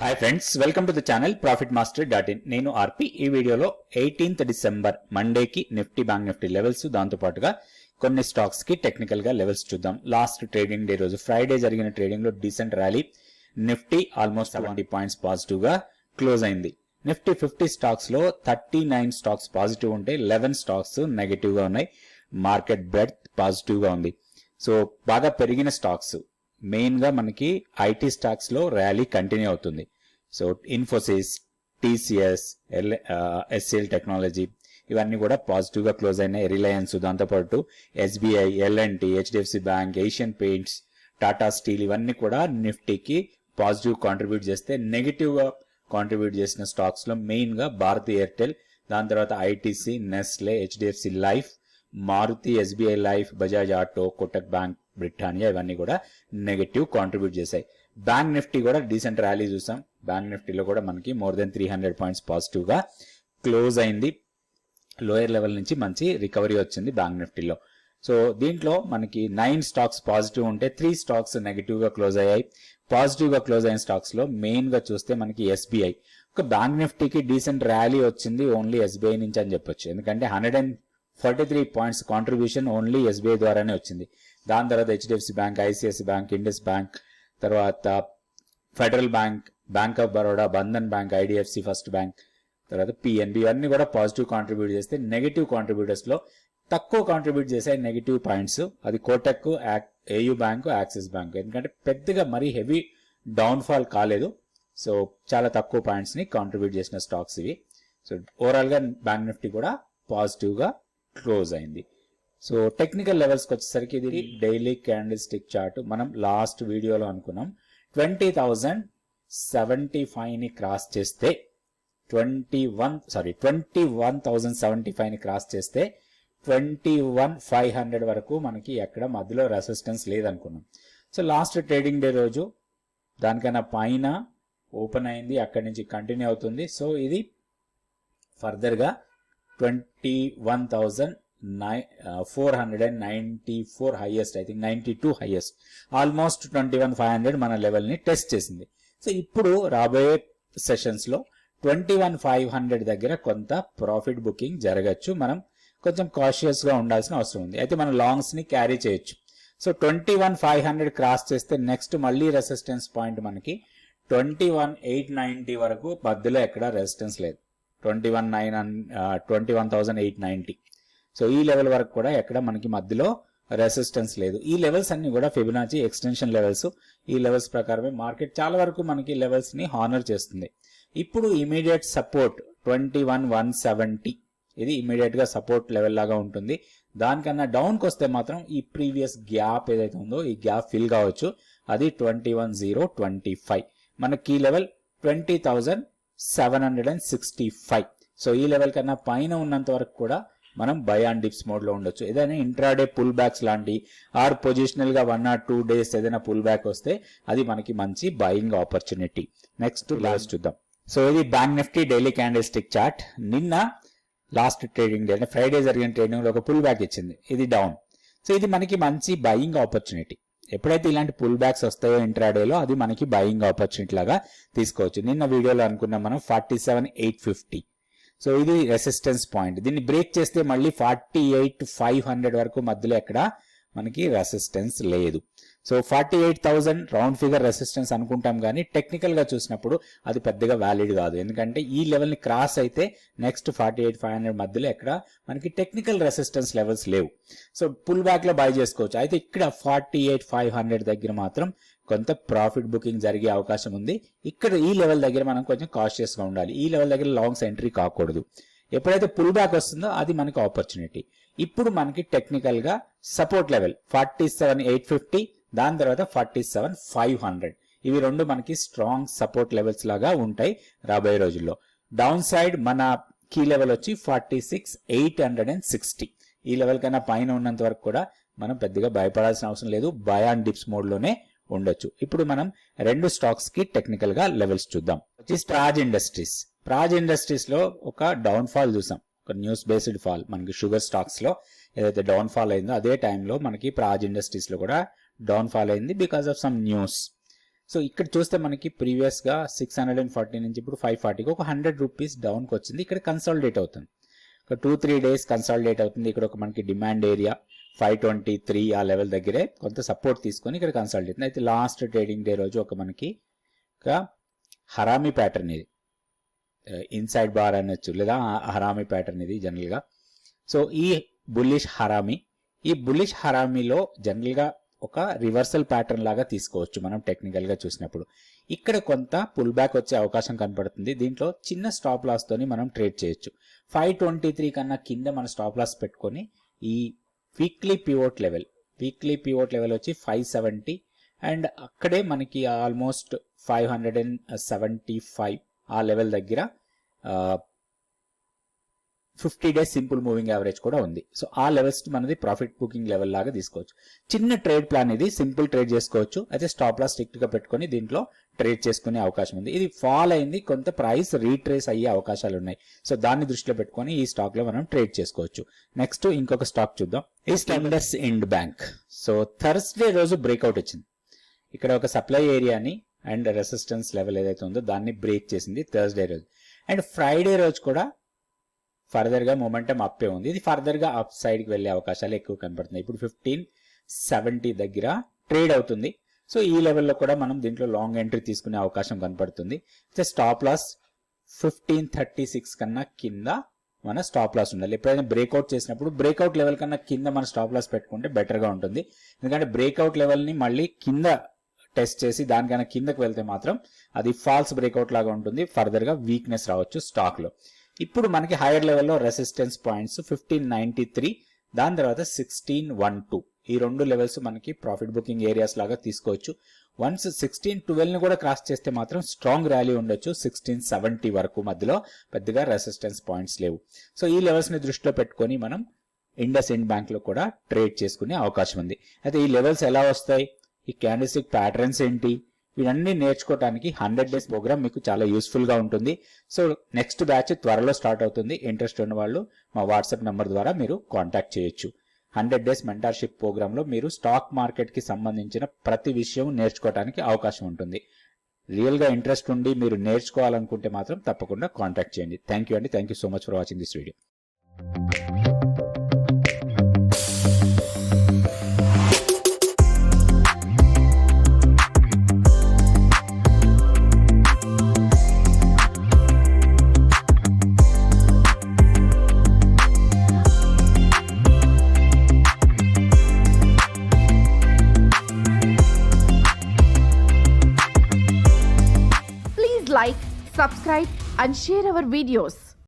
Hi friends, welcome to the channel profitmaster.in. నేను RP. ఈ వీడియోలో 18th డిసెంబర్ మండేకి నిఫ్టీ బ్యాంక్ నిఫ్టీ లెవెల్స్, దాంతోపాటుగా కొన్ని స్టాక్స్ కి టెక్నికల్ గా లెవెల్స్ చూద్దాం. లాస్ట్ ట్రేడింగ్ డే రోజు ఫ్రైడే జరిగిన ట్రేడింగ్ లో decent rally. Nifty almost 70 points positive గా క్లోజ్ అయింది. నిఫ్టీ 50 స్టాక్స్ లో 39 స్టాక్స్ పాజిటివ్ ఉంటే 11 స్టాక్స్ నెగటివ్ గా ఉన్నాయి. మార్కెట్ బ్రెడ్త్ పాజిటివ్ గా ఉంది. సో బాగా పెరిగిన స్టాక్స్ మెయిన్ గా మనకి ఐటీ స్టాక్స్ లో ర్యాలీ కంటిన్యూ అవుతుంది. సో ఇన్ఫోసిస్, టీసీఎస్, ఎస్సీఎల్ టెక్నాలజీ ఇవన్నీ కూడా పాజిటివ్ గా క్లోజ్ అయినాయి. రిలయన్స్, దాంతోపాటు ఎస్బీఐ, ఎల్ఎన్టీ, హెచ్డిఎఫ్సి బ్యాంక్, ఏషియన్ పెయింట్స్, టాటా స్టీల్ ఇవన్నీ కూడా నిఫ్టీకి పాజిటివ్ కాంట్రిబ్యూట్ చేస్తే, నెగిటివ్ గా కాంట్రిబ్యూట్ చేసిన స్టాక్స్ లో మెయిన్ గా భారతీ ఎయిర్టెల్, దాని తర్వాత ఐటీసీ, నెస్లే, హెచ్డిఎఫ్సి లైఫ్, మారుతి, ఎస్బీఐ లైఫ్, బజాజ్ ఆటో, కోటక్ బ్యాంక్, బ్రిటానియా ఇవన్నీ కూడా నెగటివ్ కాంట్రిబ్యూట్ చేశాయి. బ్యాంక్ నిఫ్టీ కూడా డీసెంట్ ర్యాలీ చూసాం. బ్యాంక్ నిఫ్టీలో కూడా మనకి మోర్ దెన్ 300 పాయింట్స్ పాజిటివ్ గా క్లోజ్ అయింది. లోయర్ లెవెల్ నుంచి మంచి రికవరీ వచ్చింది బ్యాంక్ నిఫ్టీలో. సో దీంట్లో మనకి 9 స్టాక్స్ పాజిటివ్ ఉంటే 3 స్టాక్స్ నెగటివ్ గా క్లోజ్ అయ్యాయి. పాజిటివ్ గా క్లోజ్ అయిన స్టాక్స్ లో మెయిన్ గా చూస్తే మనకి ఎస్బీఐ, ఒక బ్యాంక్ నిఫ్టీకి డీసెంట్ ర్యాలీ వచ్చింది ఓన్లీ ఎస్బీఐ నుంచి అని చెప్పొచ్చు. ఎందుకంటే 143 పాయింట్స్ కాంట్రిబ్యూషన్ ఓన్లీ ఎస్బీఐ ద్వారానే వచ్చింది. దాని తర్వాత HDFC Bank, ICICI Bank, Indus Bank, తర్వాత Federal Bank, Bank of Baroda, Bandhan Bank, IDFC First Bank, తర్వాత పిఎన్బి ఇవన్నీ కూడా పాజిటివ్ కాంట్రిబ్యూట్ చేస్తే, నెగిటివ్ కాంట్రిబ్యూటర్స్ లో తక్కువ కాంట్రిబ్యూట్ చేసే నెగిటివ్ పాయింట్స్ అది Kotak, AU Bank, Axis Bank. ఎందుకంటే పెద్దగా మరీ హెవీ డౌన్ ఫాల్ కాలేదు. సో చాలా తక్కువ పాయింట్స్ ని కాంట్రిబ్యూట్ చేసిన స్టాక్స్ ఇవి. సో ఓవరాల్ గా బ్యాంక్ నిఫ్టీ కూడా పాజిటివ్ గా క్లోజ్ అయింది. సో టెక్నికల్ లెవెల్స్ కి వచ్చేసరికి ఇది డైలీ క్యాండిల్ స్టిక్ చార్ట్. మనం లాస్ట్ వీడియోలో అనుకున్నాం 20,075 ని క్రాస్ చేస్తే 21,075 ని క్రాస్ చేస్తే 21,500 వరకు మనకి ఎక్కడ మధ్యలో రెసిస్టెన్స్ లేదనుకున్నాం. సో లాస్ట్ ట్రేడింగ్ డే రోజు దానికన్నా పైన ఓపెన్ అయింది, అక్కడి నుంచి కంటిన్యూ అవుతుంది. సో ఇది ఫర్దర్ గా 21,494 highest, I think 92 highest, almost 21,500 మన లెవెల్ ని టెస్ట్ చేసింది. సో ఇప్పుడు రాబోయే సెషన్స్ లో 21,500 దగ్గర కొంత ప్రాఫిట్ బుకింగ్ జరగచ్చు. మనం కొంచెం కాషియస్ గా ఉండాల్సిన అవసరం ఉంది. అయితే మనం లాంగ్స్ ని క్యారీ చేయొచ్చు. సో 21,500 క్రాస్ చేస్తే నెక్స్ట్ మళ్ళీ రెసిస్టెన్స్ పాయింట్ మనకి 21,890 వరకు, మధ్యలో ఎక్కడ రెసిస్టెన్స్ లేదు. 21,890. సో ఈ లెవెల్ వరకు కూడా ఎక్కడ మనకి మధ్యలో రెసిస్టెన్స్ లేదు. ఈ లెవెల్స్ అన్ని కూడా ఫిబొనాచి ఎక్స్టెన్షన్ లెవెల్స్. ఈ లెవెల్స్ ప్రకారమే మార్కెట్ చాలా వరకు మనకి లెవెల్స్ ని హానర్ చేస్తుంది. ఇప్పుడు ఇమీడియట్ సపోర్ట్ 21,170 ఇది ఇమీడియట్ గా సపోర్ట్ లెవెల్ లాగా ఉంటుంది. దానికన్నా డౌన్ కి వస్తే మాత్రం ఈ ప్రీవియస్ గ్యాప్ ఏదైతే ఉందో ఈ గ్యాప్ ఫిల్ కావచ్చు. అది 21,025. మన కీ లెవెల్ 20,765. సో ఈ లెవెల్ కన్నా పైన ఉన్నంత వరకు కూడా మనం బై అండ్ డిప్స్ మోడ్ లో ఉండొచ్చు. ఏదైనా ఇంట్రాడే పుల్ బ్యాక్స్ లాంటి ఆర్ పొజిషనల్ గా 1 or 2 days ఏదైనా పుల్ బ్యాక్ వస్తే అది మనకి మంచి బయింగ్ ఆపర్చునిటీ. నెక్స్ట్ లాస్ట్ చూద్దాం. సో ఇది bank Nifty daily candle stick chart. నిన్న లాస్ట్ ట్రేడింగ్ డే అంటే ఫ్రైడే జరిగిన ట్రేడింగ్ లో ఒక పుల్ బ్యాక్ ఇచ్చింది, ఇది డౌన్. సో ఇది మనకి మంచి బయింగ్ ఆపర్చునిటీ. ఎప్పుడైతే ఇలాంటి పుల్ బ్యాక్స్ వస్తాయో ఇంట్రాడేలో అది మనకి బయింగ్ ఆపర్చునిటీ లాగా తీసుకోవచ్చు. నిన్న వీడియోలో అనుకున్నాం మనం 47,850. సో ఇది రెసిస్టెన్స్ పాయింట్. దీన్ని బ్రేక్ చేస్తే మళ్ళీ 48,500 వరకు మధ్యలో ఎక్కడ మనకి రెసిస్టెన్స్ లేదు. సో 48,000 రౌండ్ ఫిగర్ రెసిస్టెన్స్ అనుకుంటాం, కానీ టెక్నికల్ గా చూసినప్పుడు అది పెద్దగా వ్యాలిడ్ కాదు. ఎందుకంటే ఈ లెవెల్ ని క్రాస్ అయితే నెక్స్ట్ 48,500 మధ్యలో ఎక్కడ మనకి టెక్నికల్ రెసిస్టెన్స్ లెవెల్స్ లేవు. సో పుల్ బ్యాక్ లో బై చేసుకోవచ్చు. అయితే ఇక్కడ 48,500 దగ్గర మాత్రం కొంత ప్రాఫిట్ బుకింగ్ జరిగే అవకాశం ఉంది. ఇక్కడ ఈ లెవెల్ దగ్గర మనం కొంచెం కాషియస్ గా ఉండాలి. ఈ లెవెల్ దగ్గర లాంగ్స్ ఎంట్రీ కాకూడదు. ఎప్పుడైతే పుల్ బ్యాక్ వస్తుందో అది మనకి ఆపర్చునిటీ. ఇప్పుడు మనకి టెక్నికల్ గా సపోర్ట్ లెవెల్ 47,850, దాని తర్వాత 47,500. ఇవి రెండు మనకి స్ట్రాంగ్ సపోర్ట్ లెవెల్స్ లాగా ఉంటాయి రాబోయే రోజుల్లో. డౌన్ సైడ్ మన కీ లెవెల్ వచ్చి 46,860. ఈ లెవెల్ కన్నా పైన ఉన్నంత వరకు కూడా మనం పెద్దగా భయపడాల్సిన అవసరం లేదు. బై అండ్ డిప్స్ మోడ్ లోనే ఉండొచ్చు. ఇప్పుడు మనం రెండు స్టాక్స్ కి టెక్నికల్ గా లెవెల్స్ చూద్దాం. వచ్చి ప్రాజ్ ఇండస్ట్రీస్. ప్రాజ్ ఇండస్ట్రీస్ లో ఒక డౌన్ ఫాల్ చూసాం, ఒక న్యూస్ బేస్డ్ ఫాల్. మనకి షుగర్ స్టాక్స్ లో ఏదైతే డౌన్ ఫాల్ అయిందో అదే టైంలో మనకి ప్రాజ్ ఇండస్ట్రీస్ లో కూడా డౌన్ ఫాల్ అయింది because of some news. So ఇక్కడ చూస్తే మనకి ప్రీవియస్గా 640 నుంచి ఇప్పుడు 540కి ఒక 100 రూపీస్ డౌన్కి వచ్చింది. ఇక్కడ కన్సాలిడేట్ అవుతుంది, ఒక 2-3 డేస్ కన్సాలిడేట్ అవుతుంది. ఇక్కడ ఒక మనకి డిమాండ్ ఏరియా 523 ఆ లెవెల్ దగ్గరే కొంత సపోర్ట్ తీసుకొని ఇక్కడ కన్సాలిడేట్ అవుతుంది. అయితే లాస్ట్ ట్రేడింగ్ డే రోజు ఒక మనకి ఒక హరామీ ప్యాటర్న్, ఇది ఇన్సైడ్ బార్ అనొచ్చు లేదా హరామీ ప్యాటర్న్ ఇది జనరల్గా. సో ఈ బుల్లిష్ హరామీలో జనరల్గా ఒక రివర్సల్ ప్యాటర్న్ లాగా తీసుకోవచ్చు మనం టెక్నికల్గా చూసినప్పుడు. ఇక్కడ కొంత పుల్ బ్యాక్ వచ్చే అవకాశం కనపడుతుంది. దీంట్లో చిన్న స్టాప్ లాస్ తోని మనం ట్రేడ్ చేయొచ్చు. 523 కన్నా కింద మన స్టాప్ లాస్ పెట్టుకొని ఈ వీక్లీ పివోట్ లెవెల్ వచ్చి 570 అండ్ అక్కడే మనకి ఆల్మోస్ట్ 575 ఆ లెవెల్ దగ్గర 50 డేస్ సింపుల్ మూవింగ్ యావరేజ్ కూడా ఉంది. సో ఆ లెవెల్స్ మనది ప్రాఫిట్ బుకింగ్ లెవెల్ లాగా తీసుకోవచ్చు. చిన్న ట్రేడ్ ప్లాన్ ఇది, సింపుల్ ట్రేడ్ చేసుకోవచ్చు. అయితే స్టాప్ లాస్ స్ట్రిక్ట్ గా పెట్టుకొని దీంట్లో ట్రేడ్ చేసుకునే అవకాశం ఉంది. ఇది ఫాల్ అయింది, కొంత ప్రైస్ రీట్రేస్ అయ్యే అవకాశాలు ఉన్నాయి. సో దాన్ని దృష్టిలో పెట్టుకొని ఈ స్టాక్ లో మనం ట్రేడ్ చేసుకోవచ్చు. నెక్స్ట్ ఇంకొక స్టాక్ చూద్దాం, ఇండస్ ఇండ్ బ్యాంక్. సో థర్స్డే రోజు బ్రేక్అవుట్ వచ్చింది. ఇక్కడ ఒక సప్లై ఏరియాని అండ్ రెసిస్టెన్స్ లెవెల్ ఏదైతే ఉందో దాన్ని బ్రేక్ చేసింది థర్స్డే రోజు. అండ్ ఫ్రైడే రోజు కూడా ఫర్దర్ గా మొమెంటం అప్పే ఉంది. ఇది ఫర్దర్ గా అప్ సైడ్ కి వెళ్లే అవకాశాలు ఎక్కువ కనబడుతున్నాయి. ఇప్పుడు 1570 దగ్గర ట్రేడ్ అవుతుంది. సో ఈ లెవెల్లో కూడా మనం దీంట్లో లాంగ్ ఎంట్రీ తీసుకునే అవకాశం కనపడుతుంది. స్టాప్ లాస్ 1536 కన్నా కింద మన స్టాప్ లాస్ ఉండాలి. ఎప్పుడైనా బ్రేక్అవుట్ చేసినప్పుడు బ్రేక్అవుట్ లెవెల్ కన్నా కింద మన స్టాప్ లాస్ పెట్టుకుంటే బెటర్ గా ఉంటుంది. ఎందుకంటే బ్రేక్అవుట్ లెవెల్ ని మళ్ళీ కింద టెస్ట్ చేసి దానికన్నా కిందకు వెళ్తే మాత్రం అది ఫాల్స్ బ్రేక్అవుట్ లాగా ఉంటుంది, ఫర్దర్ గా వీక్నెస్ రావచ్చు స్టాక్ లో. ఇప్పుడు మనకి హైయర్ లెవెల్లో రెసిస్టెన్స్ పాయింట్స్ 1593, దాని తర్వాత 1612, ఈ రెండు లెవెల్స్ మనకి ప్రాఫిట్ బుకింగ్ ఏరియాస్ లాగా తీసుకోవచ్చు. వన్స్ 1612 ని కూడా క్రాస్ చేస్తే మాత్రం స్ట్రాంగ్ ర్యాలీ ఉండొచ్చు. 1670 వరకు మధ్యలో పెద్దగా రెసిస్టెన్స్ పాయింట్స్ లేవు. సో ఈ లెవెల్స్ ని దృష్టిలో పెట్టుకొని మనం ఇండస్ ఇండ్ బ్యాంక్ లో కూడా ట్రేడ్ చేసుకునే అవకాశం ఉంది. అయితే ఈ లెవెల్స్ ఎలా వస్తాయి, ఈ క్యాండిల్స్టిక్ ప్యాటర్న్స్ ఏంటి, ఇవన్నీ నేర్చుకోవడానికి 100 డేస్ ప్రోగ్రామ్ మీకు చాలా యూస్ఫుల్ గా ఉంటుంది. సో నెక్స్ట్ బ్యాచ్ త్వరలో స్టార్ట్ అవుతుంది. ఇంట్రెస్ట్ ఉన్న వాళ్ళు మా వాట్సాప్ నెంబర్ ద్వారా మీరు కాంటాక్ట్ చేయొచ్చు. 100 డేస్ మెంటర్షిప్ ప్రోగ్రామ్ లో మీరు స్టాక్ మార్కెట్ కి సంబంధించిన ప్రతి విషయం నేర్చుకోవడానికి అవకాశం ఉంటుంది. రియల్ గా ఇంట్రెస్ట్ ఉండి మీరు నేర్చుకోవాలనుకుంటే మాత్రం తప్పకుండా కాంటాక్ట్ చేయండి. థ్యాంక్ యూ అండి. Thank you so much for watching this video. Like, subscribe and share our videos.